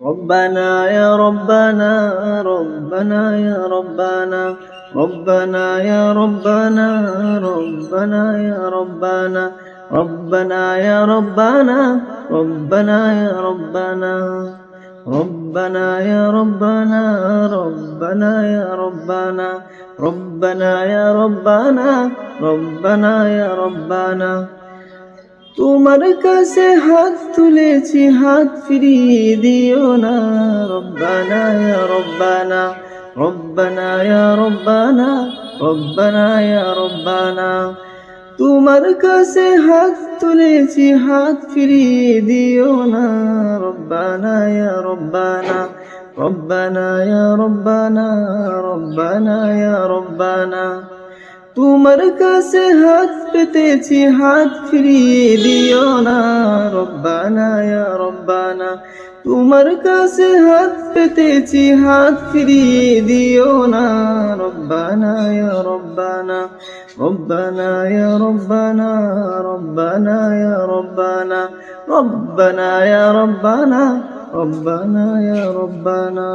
ربنا يا ربنا ربنا يا ربنا ربنا يا ربنا ربنا يا ربنا ربنا يا ربنا ربنا يا ربنا ربنا يا ربنا ربنا يا ربنا ربنا يا ربنا ربنا يا ربنا তোমার কাছে হাত তুলেছি হাত ফিরিয়ে দিও না রব্বানা ইয়া রব্বানা রব্বানা ইয়া রব্বানা রব্বানা ইয়া রব্বানা তোমার কাছে হাত তুলেছি হাত ফিরিয়ে দিও না রব্বানা ইয়া রব্বানা রব্বানা ইয়া রব্বানা রব্বানা ইয়া রব্বানা তোমার কাছে হাত পেতেছি হাত ফিরিয়ে দিও না রব্বানা ইয়া রব্বানা তোমার কাছে হাত পেতেছি হাত ফিরিয়ে দিও না রব্বানা ইয়া রব্বানা রব্বানা ইয়া রব্বানা রব্বানা ইয়া রব্বানা রব্বানা ইয়া রব্বানা রব্বানা ইয়া রব্বানা